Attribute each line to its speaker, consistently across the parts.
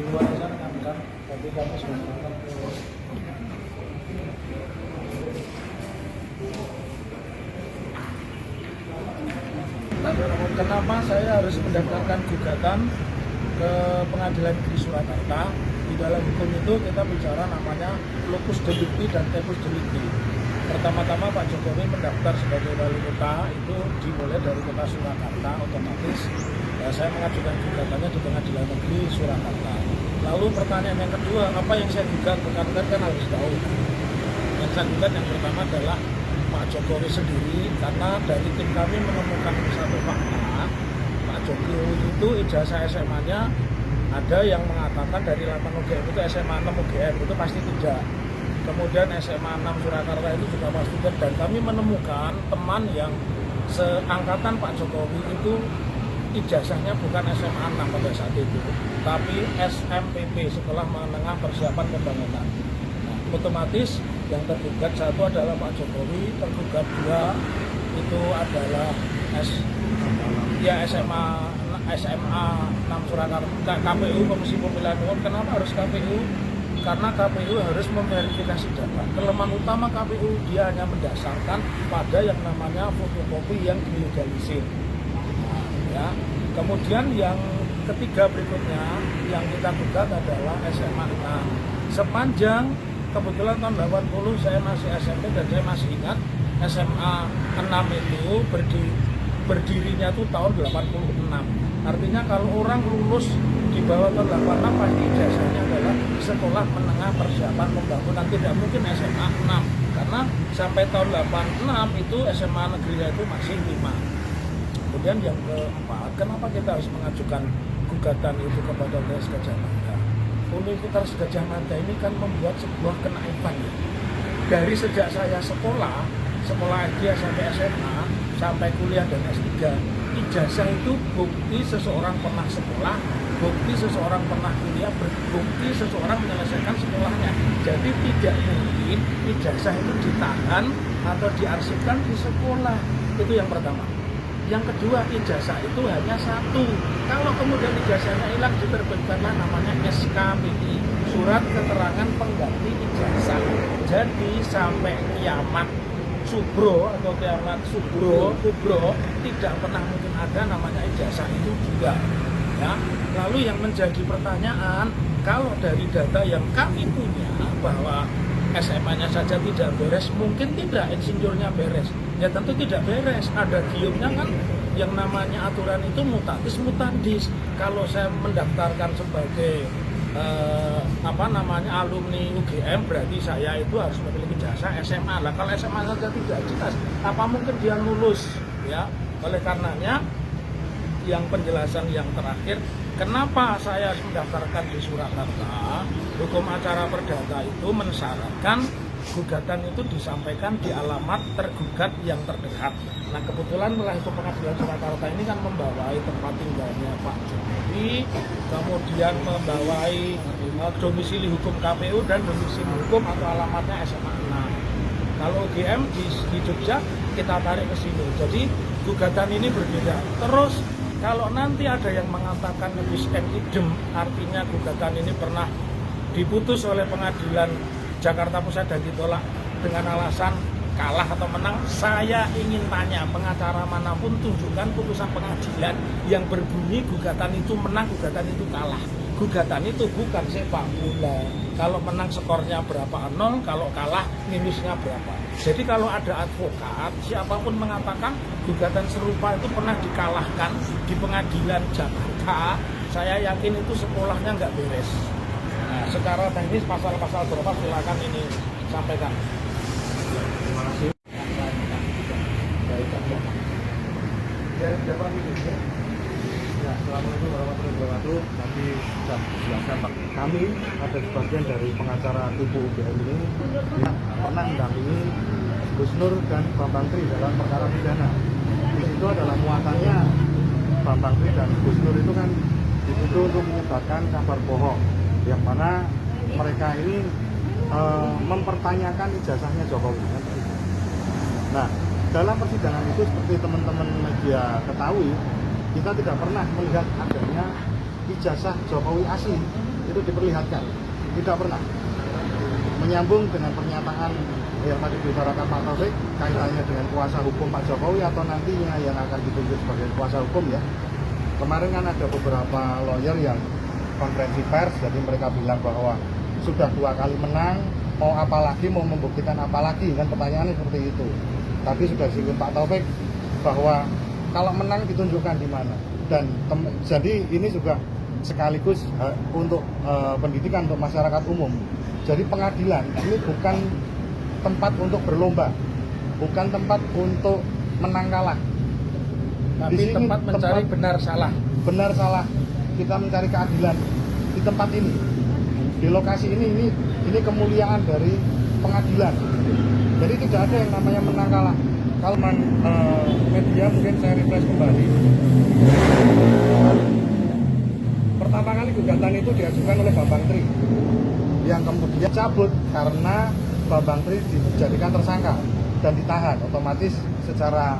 Speaker 1: di luar sana kan, tapi kami sudah melakukan kenapa saya harus mendaftarkan gugatan ke Pengadilan Negeri Surakarta. Di dalam hukum itu kita bicara namanya locus delicti dan tempus delicti. Pertama-tama Pak Jokowi mendaftar sebagai wali kota itu dimulai dari kota Surakarta, otomatis saya mengajukan gugatannya di Pengadilan Negeri Surakarta. Lalu pertanyaan yang kedua, apa yang saya gugat? Rekan-rekan kan harus tahu. Yang saya gugat yang pertama adalah Pak Jokowi sendiri, karena dari tim kami menemukan satu fakta. Pak Jokowi itu ijazah SMA-nya ada yang mengatakan dari 8 UGM itu SMA 6 UGM, itu pasti tidak. Kemudian SMA 6 Surakarta itu juga pasti tidak. Dan kami menemukan teman yang seangkatan Pak Jokowi itu ijazahnya bukan SMA 6 pada saat itu, tapi SMPP, Sekolah Menengah Persiapan Pembangunan. Nah, otomatis yang tergugat satu adalah Pak Jokowi, tergugat dua itu adalah SMA 6 Surakarta, KPU, Komisi Pemilihan Umum. Kenapa harus KPU? Karena KPU harus memverifikasi data. Kelemahan utama KPU, dia hanya mendasarkan pada yang namanya fotokopi yang dilegalisir. Ya. Kemudian yang ketiga berikutnya yang kita gugat adalah SMA 6. Sepanjang kebetulan tahun 80 saya masih SMP dan saya masih ingat SMA 6 itu berdirinya itu tahun 86. Artinya kalau orang lulus di bawah tahun 86 pasti ijazahnya adalah Sekolah Menengah Persiapan Pembangunan, tidak mungkin SMA 6. Karena sampai tahun 86 itu SMA negerinya itu masih 5. Kemudian yang keempat, kenapa kita harus mengajukan gugatan itu kepada Universitas Gadjah Mada? Universitas Gadjah Mada ini kan membuat sebuah kenaifan ya. Dari sejak saya sekolah SD sampai SMA, sampai kuliah dan S3, ijazah itu bukti seseorang pernah sekolah, bukti seseorang pernah kuliah, bukti seseorang menyelesaikan sekolahnya. Jadi tidak mungkin ijazah itu ditahan atau diarsipkan di sekolah. Itu yang pertama. Yang kedua, ijazah itu hanya satu. Kalau kemudian ijazahnya hilang, diterbitkanlah namanya SKPI, Surat Keterangan Pengganti Ijazah. Jadi sampai kiamat subro atau kiamat kubro tidak pernah mungkin ada namanya ijazah itu juga. Ya. Lalu yang menjadi pertanyaan, kalau dari data yang kami punya bahwa SMA-nya saja tidak beres, mungkin tidak insinyurnya beres. Ya tentu tidak beres, ada giumnya kan, yang namanya aturan itu mutatis mutandis. Kalau saya mendaftarkan sebagai alumni UGM, berarti saya itu harus memiliki ijazah SMA. Lah kalau SMA saja tidak jelas, apa mungkin dia lulus? Ya, oleh karenanya yang penjelasan yang terakhir, kenapa saya harus mendaftarkan di Surakarta? Hukum acara perdata itu mensyaratkan gugatan itu disampaikan di alamat tergugat yang terdekat. Nah kebetulan wilayah hukum Pengadilan Surakarta ini kan membawai tempat tinggalnya Pak Jokowi, kemudian membawai domisili hukum KPU dan domisili hukum atau alamatnya SMA 6. Kalau UGM di Jogja kita tarik ke sini. Jadi gugatan ini berbeda. Terus kalau nanti ada yang mengatakan bis en idem, artinya gugatan ini pernah diputus oleh Pengadilan Jakarta Pusat dan ditolak dengan alasan kalah atau menang, saya ingin tanya pengacara manapun tunjukkan putusan pengadilan yang berbunyi gugatan itu menang, gugatan itu kalah. Gugatan itu bukan sepak bola. Kalau menang skornya berapa 0, kalau kalah minusnya berapa. Jadi kalau ada advokat, siapapun mengatakan gugatan serupa itu pernah dikalahkan di Pengadilan Jakarta, saya yakin itu sekolahnya nggak beres. Nah, secara teknis pasal-pasal berapa silakan ini sampaikan. Terima kasih.
Speaker 2: Ya, assalamualaikum warahmatullahi wabarakatuh. Tadi sudah dijelaskan Pak. Kami ada sebagian dari pengacara Tubuh UGM ini pernah mendampingi Gus Nur dan Bambang Tri dalam perkara pidana. Di situ adalah muatannya Bambang Tri dan Gus Nur itu kan dituduh untuk menyebarkan kabar bohong, yang mana mereka ini mempertanyakan ijazahnya Jokowi. Nah, dalam persidangan itu seperti teman-teman media ketahui, kita tidak pernah melihat adanya ijazah Jokowi asli itu diperlihatkan. Tidak pernah. Menyambung dengan pernyataan yang tadi diutarakan Pak Taufik kaitannya dengan kuasa hukum Pak Jokowi atau nantinya yang akan ditunjuk sebagai kuasa hukum ya. Kemarin kan ada beberapa lawyer yang konferensi pers, jadi mereka bilang bahwa sudah 2 kali menang, mau apa lagi, mau membuktikan apa lagi, kan pertanyaannya seperti itu. Tadi sudah disinggung Pak Taufik bahwa kalau menang ditunjukkan di mana. Dan jadi ini juga sekaligus untuk pendidikan untuk masyarakat umum. Jadi pengadilan ini bukan tempat untuk berlomba, bukan tempat untuk menang kalah.
Speaker 1: Tapi
Speaker 2: Di sini
Speaker 1: tempat mencari benar salah.
Speaker 2: Benar salah kita mencari keadilan di tempat ini, di lokasi ini kemuliaan dari pengadilan. Jadi tidak ada yang namanya menang kalah. Kalau media mungkin saya refresh kembali. Pertama kali gugatan itu diajukan oleh Bambang Tri, yang kemudian cabut karena Bambang Tri dijadikan tersangka dan ditahan. Otomatis secara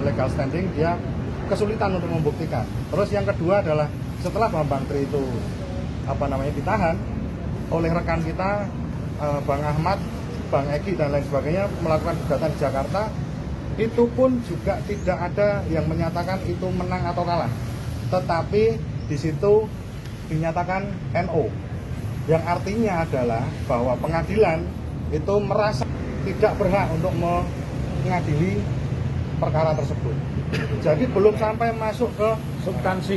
Speaker 2: legal standing dia kesulitan untuk membuktikan. Terus yang kedua adalah setelah Bambang Tri itu ditahan oleh rekan kita Bang Ahmad, Bang Egi dan lain sebagainya melakukan gugatan di Jakarta, itu pun juga tidak ada yang menyatakan itu menang atau kalah. Tetapi di situ dinyatakan NO. Yang artinya adalah bahwa pengadilan itu merasa tidak berhak untuk mengadili perkara tersebut. Jadi belum sampai masuk ke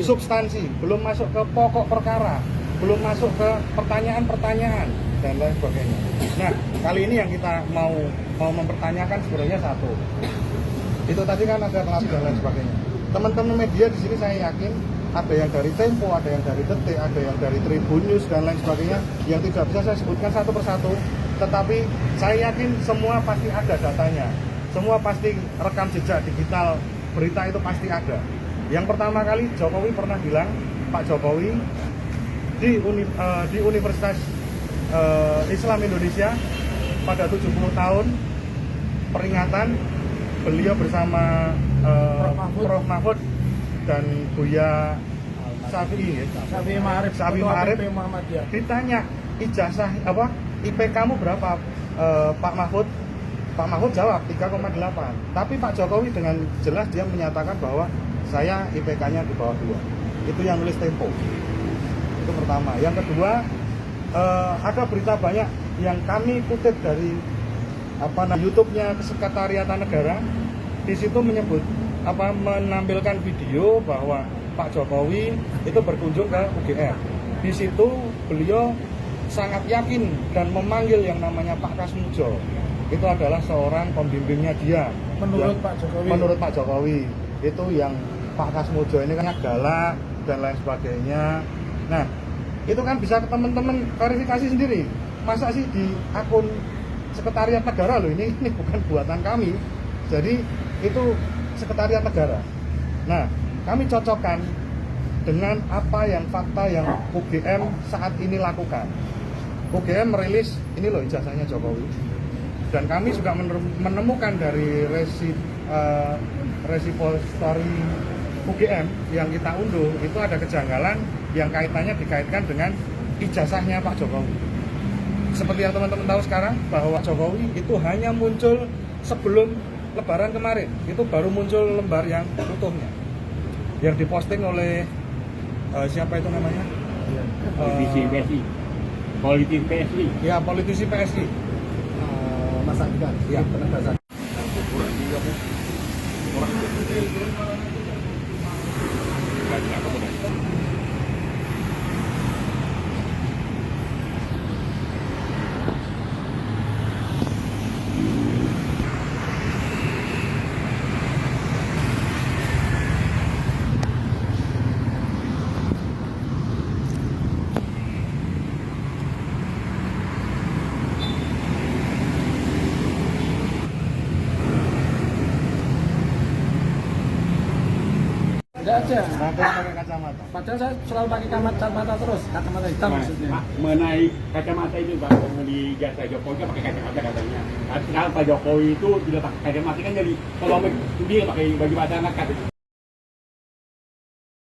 Speaker 2: substansi, belum masuk ke pokok perkara, belum masuk ke pertanyaan-pertanyaan dan lain sebagainya. Nah, kali ini yang kita mau mempertanyakan sebenarnya satu. Itu tadi kan ada kelas dan lain sebagainya. Teman-teman media di sini saya yakin ada yang dari Tempo, ada yang dari Detik, ada yang dari Tribun News dan lain sebagainya yang tidak bisa saya sebutkan satu persatu, tetapi saya yakin semua pasti ada datanya. Semua pasti rekam jejak digital berita itu pasti ada. Yang pertama kali Jokowi pernah bilang, Pak Jokowi di Universitas Islam Indonesia pada 70 tahun peringatan, beliau bersama Prof. Mahfud dan Buya Syafi'i Ma'arif ditanya ijazah IPK-mu berapa, Pak Mahfud jawab 3,8. Tapi Pak Jokowi dengan jelas dia menyatakan bahwa saya IPK-nya di bawah 2. Itu yang nulis Tempo. Itu pertama. Yang kedua, ada berita banyak yang kami kutip dari YouTube-nya Sekretariatan Negara. Di situ menampilkan video bahwa Pak Jokowi itu berkunjung ke UGM. Di situ beliau sangat yakin dan memanggil yang namanya Pak Kasmujo. Itu adalah seorang pembimbingnya dia.
Speaker 1: Menurut
Speaker 2: Pak Jokowi itu yang Pak Kasmujo ini kan galak dan lain sebagainya. Nah, itu kan bisa ke teman-teman verifikasi sendiri. Masa sih di akun Sekretariat Negara loh, ini bukan buatan kami. Jadi itu Sekretariat Negara. Nah, kami cocokkan dengan apa yang fakta yang UGM saat ini lakukan. UGM merilis ini loh ijazahnya Jokowi. Dan kami juga menemukan dari repository UGM yang kita unduh itu ada kejanggalan yang kaitannya dikaitkan dengan ijazahnya Pak Jokowi. Seperti yang teman-teman tahu sekarang bahwa Jokowi itu hanya muncul sebelum Lebaran kemarin, itu baru muncul lembar yang utuhnya yang diposting oleh siapa itu namanya? Politisi PSI. Ya, politisi PSI. Mas Andika. Ya, penegasan.
Speaker 1: Tidak aja.
Speaker 2: Pakai kacamata.
Speaker 1: Padahal saya selalu pakai kacamata terus, kacamata hitam maksudnya.
Speaker 3: Mengenai kacamata itu Pak, di jasa Jokowi kan pakai kacamata katanya. Sekarang Pak Jokowi itu tidak pakai kacamata kan jadi kalau dia pakai baju pasangan kan.